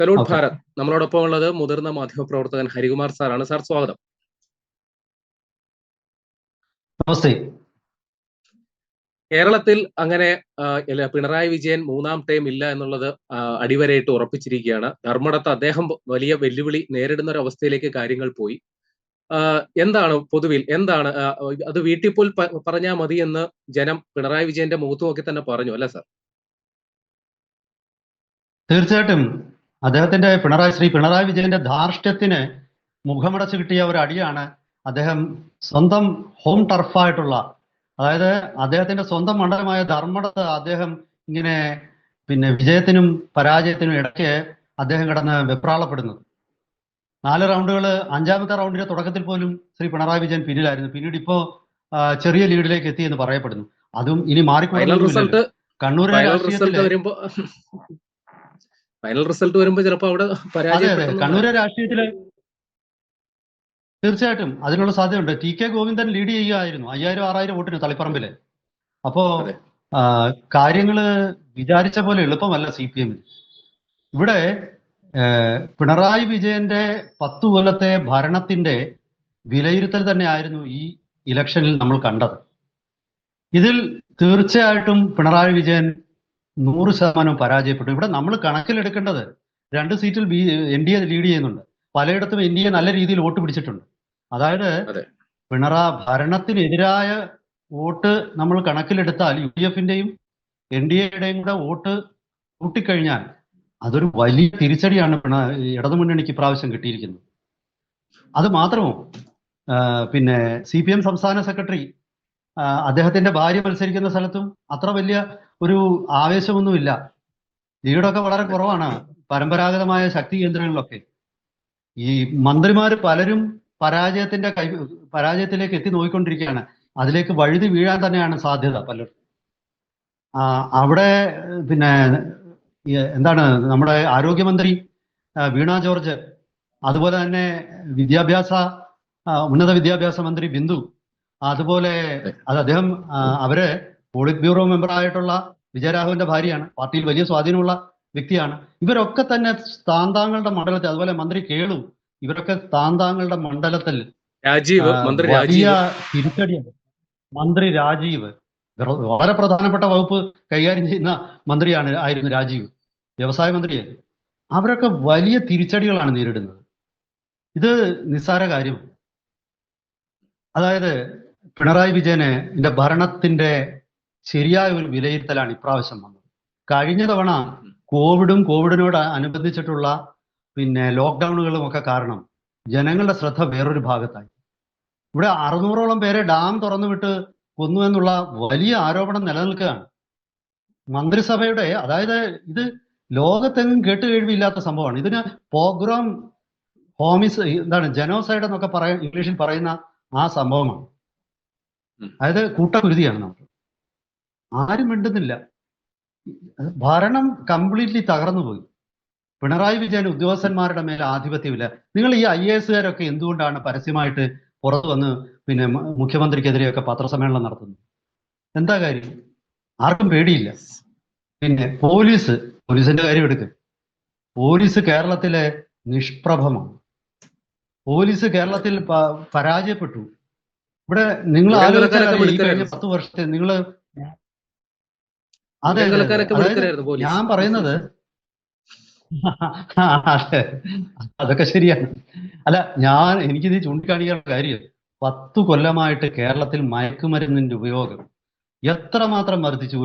Salute okay. Bharat. നമ്മളോടൊപ്പം ഉള്ളത് മുതിർന്ന മാധ്യമപ്രവർത്തകൻ ഹരികുമാർ സാറാണ്. സാർ സ്വാഗതം. നമസ്തേ. കേരളത്തിൽ അങ്ങനെ പിണറായി വിജയൻ മൂന്നാം ടൈം ഇല്ല എന്നുള്ളത് അടിവരയിട്ട് ഉറപ്പിച്ചിരിക്കുകയാണ്. ധർമ്മടത്ത് അദ്ദേഹം വലിയ വെല്ലുവിളി നേരിടുന്ന ഒരു അവസ്ഥയിലേക്ക് കാര്യങ്ങൾ പോയി. എന്താണ് പൊതുവിൽ അത് വീട്ടിൽ പോൽ പറഞ്ഞാൽ മതി എന്ന് ജനം പിണറായി വിജയന്റെ മുഖത്ത് നോക്കി തന്നെ പറഞ്ഞു അല്ലേ സാർ? തീർച്ചയായിട്ടും ശ്രീ പിണറായി വിജയന്റെ ധാർഷ്ട്യത്തിന് മുഖമടച്ച് കിട്ടിയ ഒരു അടിയാണ് അദ്ദേഹം സ്വന്തം ഹോം ടർഫായിട്ടുള്ള, അതായത് അദ്ദേഹത്തിന്റെ സ്വന്തം മണ്ഡലമായ ധർമ്മടത്ത് അദ്ദേഹം ഇങ്ങനെ വിജയത്തിനും പരാജയത്തിനും ഇടയ്ക്ക് അദ്ദേഹം കിടന്ന് വെപ്രാളപ്പെടുന്നത്. 4 റൗണ്ടുകൾ, 5ാമത്തെ റൗണ്ടിന്റെ തുടക്കത്തിൽ പോലും ശ്രീ പിണറായി വിജയൻ പിന്നിലായിരുന്നു. പിന്നീട് ഇപ്പോ ചെറിയ ലീഡിലേക്ക് എത്തി എന്ന് പറയപ്പെടുന്നു. അതും ഇനി മാറിക്കൊടുക്കുന്നില്ല. കണ്ണൂരിലെ ഫൈനൽ റിസൾട്ട് വരുമ്പോൾ ചിലപ്പോൾ അവിടെ കണ്ണൂരിലെ രാഷ്ട്രീയത്തില് തീർച്ചയായിട്ടും അതിനുള്ള സാധ്യതയുണ്ട്. ടി കെ ഗോവിന്ദൻ ലീഡ് ചെയ്യുകയായിരുന്നു 5000-6000 വോട്ടിന് തളിപ്പറമ്പില്. അപ്പോ കാര്യങ്ങള് വിചാരിച്ച പോലെ എളുപ്പമല്ല CPM-ന്. ഇവിടെ പിണറായി വിജയന്റെ 10 കൊല്ലത്തെ ഭരണത്തിന്റെ വിലയിരുത്തൽ തന്നെയായിരുന്നു ഈ ഇലക്ഷനിൽ നമ്മൾ കണ്ടത്. ഇതിൽ തീർച്ചയായിട്ടും പിണറായി വിജയൻ 100% പരാജയപ്പെട്ടു. ഇവിടെ നമ്മൾ കണക്കിലെടുക്കേണ്ടത് 2 സീറ്റിൽ NDA ലീഡ് ചെയ്യുന്നുണ്ട്. പലയിടത്തും NDA നല്ല രീതിയിൽ വോട്ട് പിടിച്ചിട്ടുണ്ട്. അതായത് ഭരണത്തിനെതിരായ വോട്ട് നമ്മൾ കണക്കിലെടുത്താൽ UDF-ന്റെയും NDA-യുടെയും കൂടെ വോട്ട് കൂട്ടിക്കഴിഞ്ഞാൽ അതൊരു വലിയ തിരിച്ചടിയാണ് ഇടതുമുന്നണിക്ക് ഇപ്രാവശ്യം കിട്ടിയിരിക്കുന്നത്. അത് മാത്രമോ, CPM സംസ്ഥാന സെക്രട്ടറി അദ്ദേഹത്തിന്റെ ഭാര്യ മത്സരിക്കുന്ന സ്ഥലത്തും അത്ര വലിയ ഒരു ആവേശമൊന്നുമില്ല. ലീഡൊക്കെ വളരെ കുറവാണ് പരമ്പരാഗതമായ ശക്തി കേന്ദ്രങ്ങളിലൊക്കെ. ഈ മന്ത്രിമാര് പലരും പരാജയത്തിലേക്ക് എത്തി നോക്കിക്കൊണ്ടിരിക്കുകയാണ്. അതിലേക്ക് വഴുതി വീഴാൻ തന്നെയാണ് സാധ്യത പലരും. അവിടെ നമ്മുടെ ആരോഗ്യമന്ത്രി വീണ ജോർജ്, അതുപോലെ തന്നെ ഉന്നത വിദ്യാഭ്യാസ മന്ത്രി ബിന്ദു, അതുപോലെ അദ്ദേഹം അവര് പോളിറ്റ് ബ്യൂറോ മെമ്പർ ആയിട്ടുള്ള വിജയരാഘവന്റെ ഭാര്യയാണ്, പാർട്ടിയിൽ വലിയ സ്വാധീനമുള്ള വ്യക്തിയാണ്. ഇവരൊക്കെ തന്നെ താന്താങ്ങളുടെ മണ്ഡലത്തിൽ, അതുപോലെ മന്ത്രി കേളു, ഇവരൊക്കെ താന്താങ്ങളുടെ മണ്ഡലത്തിൽ വലിയ തിരിച്ചടിയാണ്. മന്ത്രി രാജീവ് വളരെ പ്രധാനപ്പെട്ട വകുപ്പ് കൈകാര്യം ചെയ്യുന്ന ആയിരുന്നു രാജീവ്, വ്യവസായ മന്ത്രിയായിരുന്നു. അവരൊക്കെ വലിയ തിരിച്ചടികളാണ് നേരിടുന്നത്. ഇത് നിസ്സാര കാര്യമാണ്. അതായത് പിണറായി വിജയന് ഭരണത്തിന്റെ ശരിയായ ഒരു വിലയിരുത്തലാണ് ഇപ്രാവശ്യം വന്നത്. കഴിഞ്ഞ തവണ കോവിഡിനോട് അനുബന്ധിച്ചിട്ടുള്ള ലോക്ക്ഡൌണുകളും ഒക്കെ കാരണം ജനങ്ങളുടെ ശ്രദ്ധ വേറൊരു ഭാഗത്തായി. ഇവിടെ 600ഓളം പേരെ ഡാം തുറന്നുവിട്ട് കൊന്നു എന്നുള്ള വലിയ ആരോപണം നിലനിൽക്കുകയാണ്. മന്ത്രിസഭയുടെ, അതായത് ഇത് ലോകത്തെങ്ങും കേട്ടുകേഴ്വിയില്ലാത്ത സംഭവമാണ്. ഇതിന് പോഗ്രോം ജനോസൈഡ് എന്നൊക്കെ ഇംഗ്ലീഷിൽ പറയുന്ന ആ സംഭവമാണ്. അതായത് കൂട്ടക്കുരുതിയാണ്. നമുക്ക് ആരും മിണ്ടുന്നില്ല. ഭരണം കംപ്ലീറ്റ്ലി തകർന്നുപോയി. പിണറായി വിജയൻ ഉദ്യോഗസ്ഥന്മാരുടെ മേലെ ആധിപത്യമില്ല. നിങ്ങൾ ഈ IAS-കാരൊക്കെ എന്തുകൊണ്ടാണ് പരസ്യമായിട്ട് പുറത്തു വന്ന് മുഖ്യമന്ത്രിക്കെതിരെയൊക്കെ പത്രസമ്മേളനം നടത്തുന്നത്? എന്താ കാര്യം? ആർക്കും പേടിയില്ല. പോലീസിന്റെ കാര്യം എടുക്കുക. പോലീസ് കേരളത്തിലെ നിഷ്പ്രഭമാണ്. പോലീസ് കേരളത്തിൽ പരാജയപ്പെട്ടു. ഇവിടെ നിങ്ങൾ ഈ കഴിഞ്ഞ 10 വർഷത്തെ ഞാൻ പറയുന്നത് അതൊക്കെ ശരിയാണ്. അല്ല, എനിക്കിത് ചൂണ്ടിക്കാണിക്കാനുള്ള കാര്യം 10 കൊല്ലമായിട്ട് കേരളത്തിൽ മയക്കുമരുന്നിന്റെ ഉപയോഗം എത്രമാത്രം വർദ്ധിച്ചു.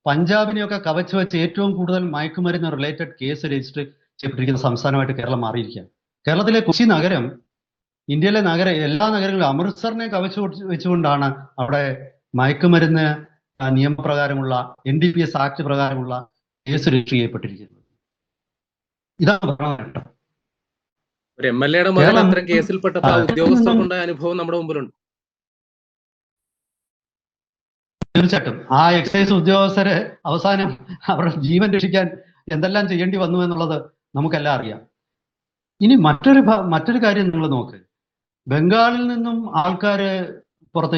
പഞ്ചാബിനെയൊക്കെ കവച്ചു വെച്ച് ഏറ്റവും കൂടുതൽ മയക്കുമരുന്ന് റിലേറ്റഡ് കേസ് രജിസ്റ്റർ ചെയ്യപ്പെട്ടിരിക്കുന്ന സംസ്ഥാനമായിട്ട് കേരളം മാറിയിരിക്കുകയാണ്. കേരളത്തിലെ കൊച്ചി നഗരം, ഇന്ത്യയിലെ എല്ലാ നഗരങ്ങളും അമൃത്സറിനെ കവച്ചു വെച്ചുകൊണ്ടാണ് അവിടെ മയക്കുമരുന്ന് നിയമപ്രകാരമുള്ള NDPS ആക്ട് പ്രകാരമുള്ള കേസ് രജിസ്റ്റർ ചെയ്യപ്പെട്ടിരിക്കുന്നത്. ഇതാണ് പ്രധാനപ്പെട്ട ഒരു MLA-യുടെ മകൻ അത്തരം കേസിൽപ്പെട്ട ഉദ്യോഗസ്ഥർക്കുണ്ടായ അനുഭവം നമ്മുടെ മുമ്പിലുണ്ട്. തീർച്ചയായിട്ടും ആ എക്സൈസ് ഉദ്യോഗസ്ഥര് അവസാനം അവരുടെ ജീവൻ രക്ഷിക്കാൻ എന്തെല്ലാം ചെയ്യേണ്ടി വന്നു എന്നുള്ളത് നമുക്കെല്ലാം അറിയാം. ഇനി മറ്റൊരു കാര്യം നിങ്ങൾ നോക്ക്. ബംഗാളിൽ നിന്നും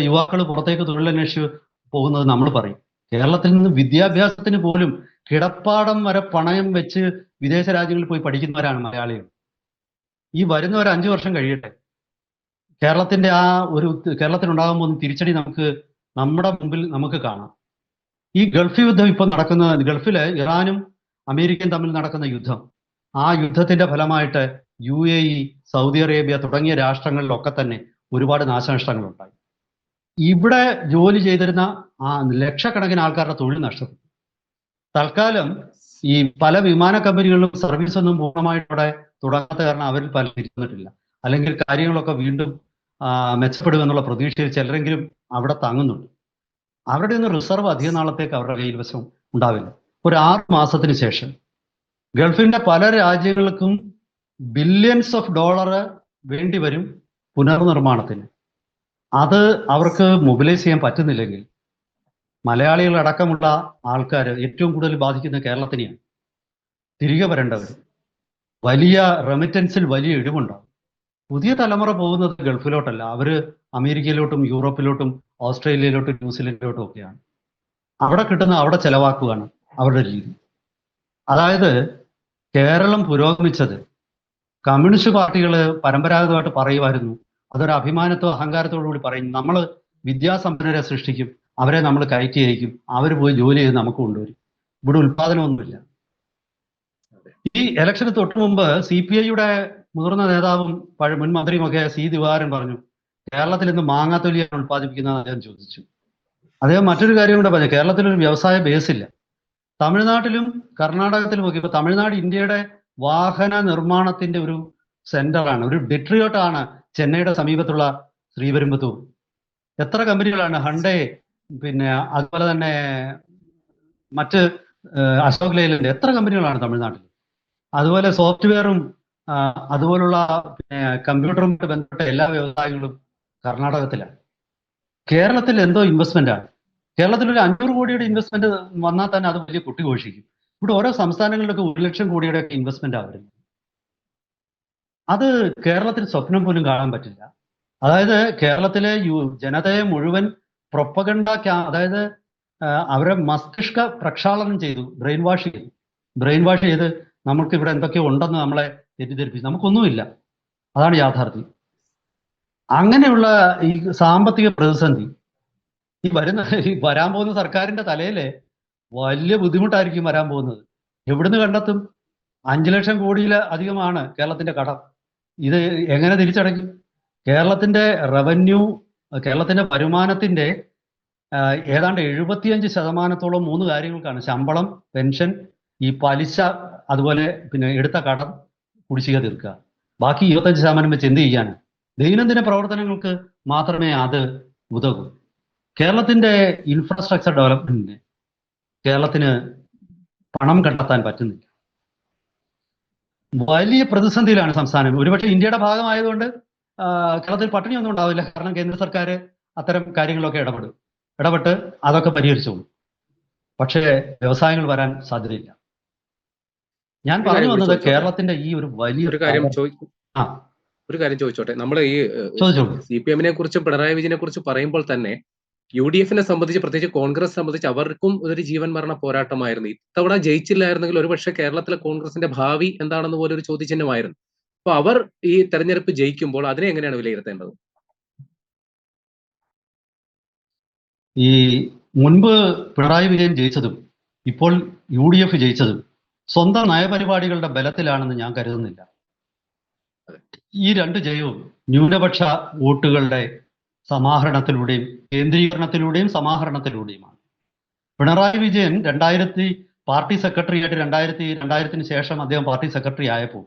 യുവാക്കൾ പുറത്തേക്ക് തൊഴിലന്വേഷിച്ച് പോകുന്നത് നമ്മൾ പറയും. കേരളത്തിൽ നിന്ന് വിദ്യാഭ്യാസത്തിന് പോലും കിടപ്പാടം വരെ പണയം വെച്ച് വിദേശ രാജ്യങ്ങളിൽ പോയി പഠിക്കുന്നവരാണ് മലയാളികൾ. ഈ വരുന്ന ഒരു 5 വർഷം കഴിയട്ടെ, കേരളത്തിന്റെ കേരളത്തിനുണ്ടാകാൻ പോകുന്ന തിരിച്ചടി നമ്മുടെ മുമ്പിൽ നമുക്ക് കാണാം. ഈ ഗൾഫ് യുദ്ധം ഇപ്പം ഗൾഫില് ഇറാനും അമേരിക്കയും തമ്മിൽ നടക്കുന്ന യുദ്ധം, ആ യുദ്ധത്തിന്റെ ഫലമായിട്ട് UAE, സൗദി അറേബ്യ തുടങ്ങിയ രാഷ്ട്രങ്ങളിലൊക്കെ തന്നെ ഒരുപാട് നാശനഷ്ടങ്ങൾ ഉണ്ടായി. ഇവിടെ ജോലി ചെയ്തിരുന്ന ലക്ഷക്കണക്കിന് ആൾക്കാരുടെ തൊഴിൽ നഷ്ടപ്പെട്ടു. തൽക്കാലം ഈ പല വിമാന കമ്പനികളിലും സർവീസ് ഒന്നും പൂർണ്ണമായിട്ട് അവിടെ തുടങ്ങാത്ത കാരണം അവരിൽ പലരും ഇരുന്നിട്ടില്ല. അല്ലെങ്കിൽ കാര്യങ്ങളൊക്കെ വീണ്ടും മെച്ചപ്പെടുമെന്നുള്ള പ്രതീക്ഷയിൽ ചിലരെങ്കിലും അവിടെ തങ്ങുന്നുണ്ട്. അവരുടെ ഒന്നും റിസർവ് അധിക നാളത്തേക്ക് അവരുടെ കൈവശം ഉണ്ടാവില്ല. ഒരു 6 മാസത്തിന് ശേഷം ഗൾഫിന്റെ പല രാജ്യങ്ങൾക്കും ബില്യൺസ് ഓഫ് ഡോളർ വേണ്ടി വരും പുനർനിർമ്മാണത്തിന്. അത് അവർക്ക് മൊബിലൈസ് ചെയ്യാൻ പറ്റുന്നില്ലെങ്കിൽ മലയാളികൾ അടക്കമുള്ള ആൾക്കാർ ഏറ്റവും കൂടുതൽ ബാധിക്കുന്ന കേരളത്തിനെയാണ്. തിരികെ വരേണ്ടവർ, വലിയ റെമിറ്റൻസിൽ വലിയ ഇടിവുണ്ടാവും. പുതിയ തലമുറ പോകുന്നത് ഗൾഫിലോട്ടല്ല, അവര് അമേരിക്കയിലോട്ടും യൂറോപ്പിലോട്ടും ഓസ്ട്രേലിയയിലോട്ടും ന്യൂസിലൻഡിലോട്ടും ഒക്കെയാണ്. അവിടെ ചെലവാക്കുകയാണ് അവരുടെ രീതി. അതായത് കേരളം പുരോഗമിച്ചത് കമ്മ്യൂണിസ്റ്റ് പാർട്ടികൾ പരമ്പരാഗതമായിട്ട് പറയുമായിരുന്നു, അതൊരു അഹങ്കാരത്തോടു കൂടി പറയും, നമ്മൾ വിദ്യാസമ്പന്നരെ സൃഷ്ടിക്കും, അവരെ നമ്മൾ കയറ്റി അയക്കും, അവർ പോയി ജോലി ചെയ്ത് നമുക്ക് കൊണ്ടുവരും, ഇവിടെ ഉത്പാദനമൊന്നുമില്ല. ഈ ഇലക്ഷന് തൊട്ടു മുമ്പ് CPIയുടെ മുതിർന്ന നേതാവും മുൻ മന്ത്രിയുമൊക്കെ C. ദിവാകരൻ പറഞ്ഞു, കേരളത്തിൽ ഇന്ന് മാങ്ങാത്തൊലിയാണ് ഉത്പാദിപ്പിക്കുന്നത് അദ്ദേഹം ചോദിച്ചു. അദ്ദേഹം മറ്റൊരു കാര്യം കൂടെ പറഞ്ഞു, കേരളത്തിലൊരു വ്യവസായ ബേസ് ഇല്ല. തമിഴ്നാട്ടിലും കർണാടകത്തിലും ഒക്കെ, ഇപ്പൊ തമിഴ്നാട് ഇന്ത്യയുടെ വാഹന നിർമ്മാണത്തിന്റെ ഒരു സെന്ററാണ്, ഒരു ഡെട്രിയോട്ടാണ് ചെന്നൈയുടെ സമീപത്തുള്ള ശ്രീപെരുമ്പത്തൂർ. എത്ര കമ്പനികളാണ്, ഹണ്ടേ, പിന്നെ അതുപോലെ തന്നെ മറ്റ് അശോക് ലേലൻഡ്, എത്ര കമ്പനികളാണ് തമിഴ്നാട്ടിൽ. അതുപോലെ സോഫ്റ്റ്വെയറും അതുപോലുള്ള കമ്പ്യൂട്ടറുമായിട്ട് ബന്ധപ്പെട്ട എല്ലാ വ്യവസായങ്ങളും കർണാടകത്തിലാണ്. കേരളത്തിൽ എന്തോ ഇൻവെസ്റ്റ്മെന്റ് ആണ്. കേരളത്തിൽ ഒരു 500 കോടിയുടെ ഇൻവെസ്റ്റ്മെന്റ് വന്നാൽ തന്നെ അത് വലിയ കുട്ടിഘോഷിക്കും. ഇവിടെ ഓരോ സംസ്ഥാനങ്ങളിലൊക്കെ 1 ലക്ഷം കോടിയുടെ ഒക്കെ ഇൻവെസ്റ്റ്മെന്റ് ആവരുന്നു. അത് കേരളത്തിൽ സ്വപ്നം പോലും കാണാൻ പറ്റില്ല. അതായത് കേരളത്തിലെ ജനതയെ മുഴുവൻ അതായത് അവരെ മസ്തിഷ്ക പ്രക്ഷാളനം ചെയ്തു, ബ്രെയിൻ വാഷ് ചെയ്ത് നമുക്ക് ഇവിടെ എന്തൊക്കെയോ ഉണ്ടെന്ന് നമ്മളെ തെറ്റിദ്ധരിപ്പിച്ചു. നമുക്കൊന്നുമില്ല, അതാണ് യാഥാർത്ഥ്യം. അങ്ങനെയുള്ള ഈ സാമ്പത്തിക പ്രതിസന്ധി ഈ വരാൻ പോകുന്ന സർക്കാരിന്റെ തലയില് വലിയ ബുദ്ധിമുട്ടായിരിക്കും വരാൻ പോകുന്നത്. എവിടുന്ന് കണ്ടെത്തും? 5 ലക്ഷം കോടിയിൽ അധികമാണ് കേരളത്തിന്റെ കടം. ഇത് എങ്ങനെ തിരിച്ചടയ്ക്കും? കേരളത്തിന്റെ കേരളത്തിന്റെ വരുമാനത്തിന്റെ ഏതാണ്ട് 75% 3 കാര്യങ്ങൾക്കാണ്: ശമ്പളം, പെൻഷൻ, ഈ പലിശ, അതുപോലെ പിന്നെ എടുത്ത കടം കുടിശ്ശിക തീർക്കുക. ബാക്കി 25% വെച്ച് എന്ത് ചെയ്യാൻ? ദൈനംദിന പ്രവർത്തനങ്ങൾക്ക് മാത്രമേ അത് ഉതകൂ. കേരളത്തിന്റെ ഇൻഫ്രാസ്ട്രക്ചർ ഡെവലപ്മെന്റിന് കേരളത്തിന് പണം കണ്ടെത്താൻ പറ്റുന്നില്ല. വലിയ പ്രതിസന്ധിയിലാണ് സംസ്ഥാനം. ഒരുപക്ഷെ ഇന്ത്യയുടെ ഭാഗമായതുകൊണ്ട് കേരളത്തിൽ പട്ടിണിയൊന്നും ഉണ്ടാവില്ല. കാരണം കേന്ദ്ര സർക്കാർ അത്തരം കാര്യങ്ങളൊക്കെ ഇടപെട്ട് അതൊക്കെ പരിഹരിച്ചോളൂ. പക്ഷേ വ്യവസായങ്ങൾ വരാൻ സാധ്യതയില്ല. ഞാൻ പറഞ്ഞു വന്നത് കേരളത്തിന്റെ ഈ ഒരു വലിയൊരു കാര്യം ചോദിച്ചോട്ടെ. നമ്മൾ ഈ CPM-നെ കുറിച്ചും പിണറായി വിജയനെ കുറിച്ചും പറയുമ്പോൾ തന്നെ UDF-നെ സംബന്ധിച്ച്, പ്രത്യേകിച്ച് കോൺഗ്രസ് സംബന്ധിച്ച്, അവർക്കും ഒരു ജീവൻ മരണ പോരാട്ടമായിരുന്നു. ഇത്തവണ ജയിച്ചില്ലായിരുന്നെങ്കിൽ ഒരുപക്ഷെ കേരളത്തിലെ കോൺഗ്രസിന്റെ ഭാവി എന്താണെന്ന് പോലെ ഒരു ചോദ്യചിഹ്നമായിരുന്നു. അപ്പൊ അവർ ഈ തെരഞ്ഞെടുപ്പ് ജയിക്കുമ്പോൾ അതിനെ എങ്ങനെയാണ് വിലയിരുത്തേണ്ടത്? ഈ മുൻപ് പിണറായി വിജയൻ ജയിച്ചതും ഇപ്പോൾ UDF ജയിച്ചതും സ്വന്തം നയപരിപാടികളുടെ ബലത്തിലാണെന്ന് ഞാൻ കരുതുന്നില്ല. ഈ 2 ജയവും ന്യൂനപക്ഷ വോട്ടുകളുടെ സമാഹരണത്തിലൂടെയും കേന്ദ്രീകരണത്തിലൂടെയും സമാഹരണത്തിലൂടെയുമാണ്. പിണറായി വിജയൻ പാർട്ടി സെക്രട്ടറി ആയിട്ട് 2000-ന് ശേഷം അദ്ദേഹം പാർട്ടി സെക്രട്ടറി ആയപ്പോൾ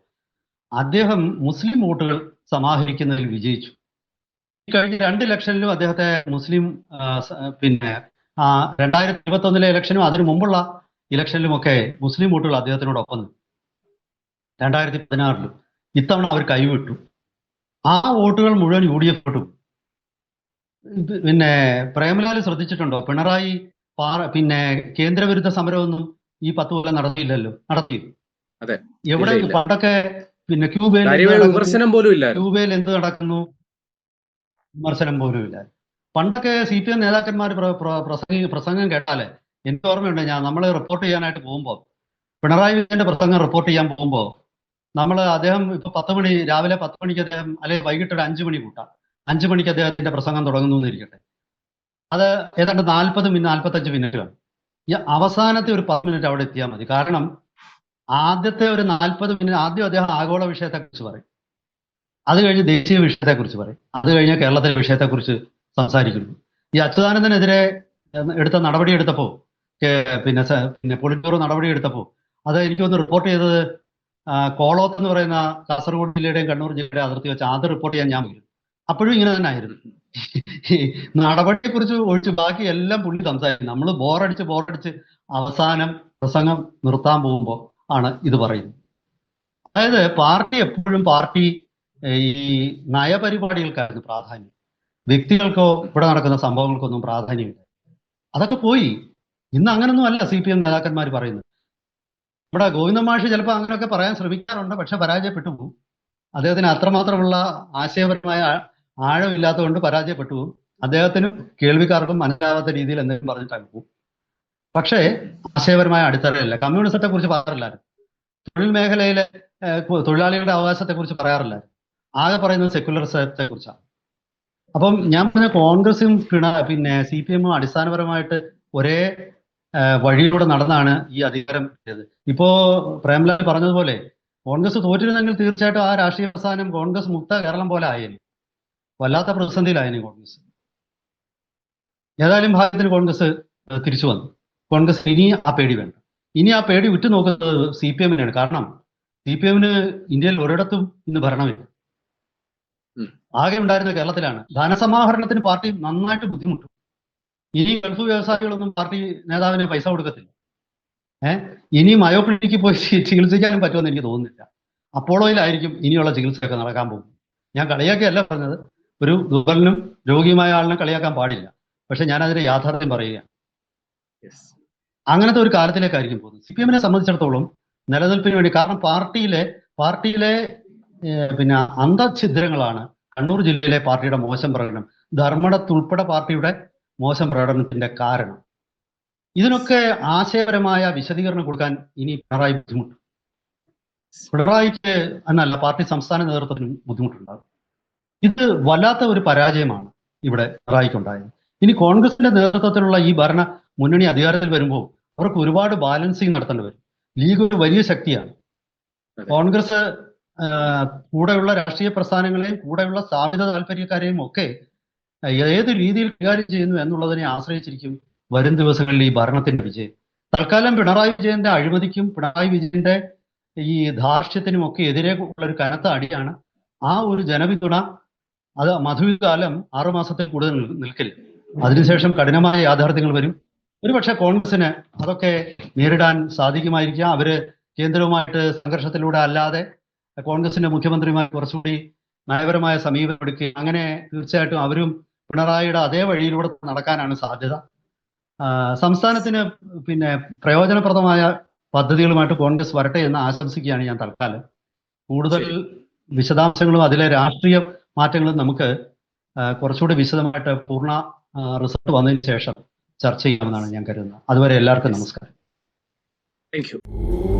അദ്ദേഹം മുസ്ലിം വോട്ടുകൾ സമാഹരിക്കുന്നതിൽ വിജയിച്ചു. കഴിഞ്ഞ 2 ഇലക്ഷനിലും അദ്ദേഹത്തെ മുസ്ലിം 2021 ഇലക്ഷനും അതിനു മുമ്പുള്ള ഇലക്ഷനിലുമൊക്കെ മുസ്ലിം വോട്ടുകൾ അദ്ദേഹത്തിനോടൊപ്പം നിന്നു. 2016 ഇത്തവണ അവർ കൈവിട്ടു. ആ വോട്ടുകൾ മുഴുവൻ UDF വോട്ടും. പ്രേമലാൽ ശ്രദ്ധിച്ചിട്ടുണ്ടോ? പിണറായി കേന്ദ്രവിരുദ്ധ സമരമൊന്നും ഈ 10 കൊല്ലം നടത്തിയില്ലല്ലോ. നടത്തി? എവിടെ? പണ്ടൊക്കെ ക്യൂബയിൽ എന്ത് നടക്കുന്നു? വിമർശനം പോലും ഇല്ല. പണ്ടൊക്കെ CPM നേതാക്കന്മാർ പ്രസംഗം കേട്ടാലേ എനിക്ക് ഓർമ്മയുണ്ട്, നമ്മൾ റിപ്പോർട്ട് ചെയ്യാനായിട്ട് പോകുമ്പോൾ, പിണറായി വിജയന്റെ പ്രസംഗം റിപ്പോർട്ട് ചെയ്യാൻ പോകുമ്പോൾ അദ്ദേഹം ഇപ്പൊ 10 മണി, രാവിലെ 10 മണിക്ക് അദ്ദേഹം, അല്ലെങ്കിൽ വൈകിട്ട് ഒരു 5 മണി കൂട്ടാം, 5 മണിക്ക് അദ്ദേഹത്തിന്റെ പ്രസംഗം തുടങ്ങുന്നു എന്നിരിക്കട്ടെ. അത് ഏതാണ്ട് 45 മിനിറ്റ് കാണും. ഈ അവസാനത്തെ ഒരു 10 മിനിറ്റ് അവിടെ എത്തിയാൽ മതി. കാരണം ആദ്യത്തെ ഒരു 40 മിനിറ്റ് ആദ്യം അദ്ദേഹം ആഗോള വിഷയത്തെക്കുറിച്ച് പറയും, അത് കഴിഞ്ഞ് ദേശീയ വിഷയത്തെക്കുറിച്ച് പറയും, അത് കഴിഞ്ഞ് കേരളത്തിലെ വിഷയത്തെക്കുറിച്ച് സംസാരിക്കുന്നു. ഈ അച്യുതാനന്ദനെതിരെ എടുത്ത നടപടി എടുത്തപ്പോൾ, പിന്നെ പൊളിറ്റ് ബ്യൂറോ നടപടി എടുത്തപ്പോൾ, അത് എനിക്കൊന്ന് റിപ്പോർട്ട് ചെയ്തത് കോളോത്ത് എന്ന് പറയുന്ന കാസർഗോഡ് ജില്ലയുടെയും കണ്ണൂർ ജില്ലയുടെ അതിർത്തി വെച്ച് ആദ്യം റിപ്പോർട്ട് ചെയ്യാൻ ഞാൻ വരും. അപ്പോഴും ഇങ്ങനെ തന്നെ ആയിരുന്നു. ഈ നടപടിയെക്കുറിച്ച് ഒഴിച്ച് ബാക്കി എല്ലാം പുള്ളി സംസാരിക്കും. നമ്മൾ ബോറടിച്ച് അവസാനം പ്രസംഗം നിർത്താൻ പോകുമ്പോൾ ആണ് ഇത് പറയുന്നത്. അതായത് എപ്പോഴും പാർട്ടി ഈ നയപരിപാടികൾക്കായിരുന്നു പ്രാധാന്യം, വ്യക്തികൾക്കോ ഇവിടെ നടക്കുന്ന സംഭവങ്ങൾക്കൊന്നും പ്രാധാന്യമില്ല. അതൊക്കെ പോയി. ഇന്ന് അങ്ങനൊന്നും അല്ല CPM നേതാക്കന്മാർ പറയുന്നത്. ഇവിടെ ഗോവിന്ദൻ മാഷ് ചിലപ്പോൾ അങ്ങനെയൊക്കെ പറയാൻ ശ്രമിക്കാറുണ്ട്, പക്ഷെ പരാജയപ്പെട്ടു പോകും. അദ്ദേഹത്തിന് അത്രമാത്രമുള്ള ആശയപരമായ ആഴമില്ലാത്തതുകൊണ്ട് പരാജയപ്പെട്ടു പോകും. അദ്ദേഹത്തിനും കേൾവിക്കാർക്കും മനസ്സിലാവാത്ത രീതിയിൽ എന്തെങ്കിലും പറഞ്ഞിട്ടാണ് പോകും. പക്ഷേ ആശയപരമായ അടിത്തറയില്ല. കമ്മ്യൂണിസത്തെ കുറിച്ച് പറയാറില്ലായിരുന്നു, തൊഴിൽ മേഖലയിലെ തൊഴിലാളികളുടെ അവകാശത്തെ കുറിച്ച് പറയാറില്ലായിരുന്നു. ആകെ പറയുന്നത് സെക്യുലറിസത്തെ കുറിച്ചാണ്. അപ്പം ഞാൻ പറഞ്ഞ കോൺഗ്രസും പിന്നെ CPM അടിസ്ഥാനപരമായിട്ട് ഒരേ വഴിയിലൂടെ നടന്നാണ് ഈ അധികാരം കിട്ടിയത്. ഇപ്പോ പ്രേംലാൽ പറഞ്ഞതുപോലെ കോൺഗ്രസ് തോറ്റിരുന്നെങ്കിൽ തീർച്ചയായിട്ടും ആ രാഷ്ട്രീയ പ്രസ്ഥാനം കോൺഗ്രസ് മുക്ത കേരളം പോലെ ആയേനെ, വല്ലാത്ത പ്രതിസന്ധിയിലായേനെ കോൺഗ്രസ്. ഏതായാലും ഭാഗ്യത്തിന് കോൺഗ്രസ് തിരിച്ചു വന്നു. കോൺഗ്രസ് ഇനി ആ പേടി വേണ്ട. ഇനി ആ പേടി ഉറ്റുനോക്കുന്നത് CPM-നാണ്. കാരണം CPM-ന് ഇന്ത്യയിൽ ഒരിടത്തും ഇന്ന് ഭരണമില്ല. ആകെ ഉണ്ടായിരുന്ന കേരളത്തിലാണ്. ധനസമാഹരണത്തിന് പാർട്ടി നന്നായിട്ട് ബുദ്ധിമുട്ടും. ഇനി ഗൾഫ് വ്യവസായികളൊന്നും പാർട്ടി നേതാവിന് പൈസ കൊടുക്കത്തില്ല. ഇനി മയോക്ലിനിക്ക് പോയി ചികിത്സിക്കാനും പറ്റുമെന്ന് എനിക്ക് തോന്നുന്നില്ല. അപ്പോളോയിലായിരിക്കും ഇനിയുള്ള ചികിത്സയൊക്കെ നടക്കാൻ പോകും. ഞാൻ കളിയാക്കിയല്ല പറഞ്ഞത്, ഒരു ദുർബലനും രോഗിയുമായ ആളിനെ കളിയാക്കാൻ പാടില്ല. പക്ഷെ ഞാൻ അതിന്റെ യാഥാർത്ഥ്യം പറയുകയാണ്. അങ്ങനത്തെ ഒരു കാലത്തിലേക്കായിരിക്കും പോകുന്നത്. CPM-നെ സംബന്ധിച്ചിടത്തോളം നിലനിൽപ്പിന് വേണ്ടി, കാരണം പാർട്ടിയിലെ പിന്നെ അന്തഛിദ്രങ്ങളാണ് കണ്ണൂർ ജില്ലയിലെ പാർട്ടിയുടെ മോശം പ്രകടനം, ധർമ്മടത്തുൾപ്പെടെ പാർട്ടിയുടെ മോശം പ്രകടനത്തിന്റെ കാരണം. ഇതിനൊക്കെ ആശയപരമായ വിശദീകരണം കൊടുക്കാൻ ഇനി പിണറായി ബുദ്ധിമുട്ട്. പിണറായിക്ക് എന്നല്ല, പാർട്ടി സംസ്ഥാന നേതൃത്വത്തിനും ബുദ്ധിമുട്ടുണ്ടാകും. ഇത് വല്ലാത്ത ഒരു പരാജയമാണ് ഇവിടെ പിണറായിക്കുണ്ടായത്. ഇനി കോൺഗ്രസിന്റെ നേതൃത്വത്തിലുള്ള ഈ ഭരണ മുന്നണി അധികാരത്തിൽ വരുമ്പോൾ അവർക്ക് ഒരുപാട് ബാലൻസിങ് നടത്തേണ്ടി വരും. ലീഗ് ഒരു വലിയ ശക്തിയാണ്. കോൺഗ്രസ് കൂടെയുള്ള രാഷ്ട്രീയ പ്രസ്ഥാനങ്ങളെയും കൂടെയുള്ള സ്ഥാപിത താല്പര്യക്കാരെയും ഒക്കെ ഏത് രീതിയിൽ കൈകാര്യം ചെയ്യുന്നു എന്നുള്ളതിനെ ആശ്രയിച്ചിരിക്കും വരും ദിവസങ്ങളിൽ ഈ ഭരണത്തിന്റെ വിജയം. തൽക്കാലം പിണറായി വിജയന്റെ അഴിമതിക്കും പിണറായി വിജയന്റെ ഈ ധാർഷ്ട്യത്തിനും ഒക്കെ എതിരെ ഉള്ള ഒരു കനത്ത അടിയാണ്. ആ ഒരു ജനപിന്തുണ അത് മധുവികാലം 6 മാസത്തിൽ കൂടുതൽ നിൽക്കില്ല. അതിനുശേഷം കഠിനമായ യാഥാർത്ഥ്യങ്ങൾ വരും. ഒരുപക്ഷെ കോൺഗ്രസിന് അതൊക്കെ നേരിടാൻ സാധിക്കുമായിരിക്കാം. അവര് കേന്ദ്രവുമായിട്ട് സംഘർഷത്തിലൂടെ അല്ലാതെ കോൺഗ്രസിന്റെ മുഖ്യമന്ത്രിമാർ കുറച്ചുകൂടി നയപരമായ സമീപനം എടുക്കുക, അങ്ങനെ തീർച്ചയായിട്ടും അവരും പിണറായിയുടെ അതേ വഴിയിലൂടെ നടക്കാനാണ് സാധ്യത. സംസ്ഥാനത്തിന് പിന്നെ പ്രയോജനപ്രദമായ പദ്ധതികളുമായിട്ട് കോൺഗ്രസ് വരട്ടെ എന്ന് ആശംസിക്കുകയാണ് ഞാൻ തൽക്കാലം. കൂടുതൽ വിശദാംശങ്ങളും അതിലെ രാഷ്ട്രീയ മാറ്റങ്ങളും നമുക്ക് കുറച്ചുകൂടി വിശദമായിട്ട് പൂർണ്ണ റിസൾട്ട് വന്നതിന് ശേഷം ചർച്ച ചെയ്യാമെന്നാണ് ഞാൻ കരുതുന്നത്. അതുവരെ എല്ലാവർക്കും നമസ്കാരം. Thank you.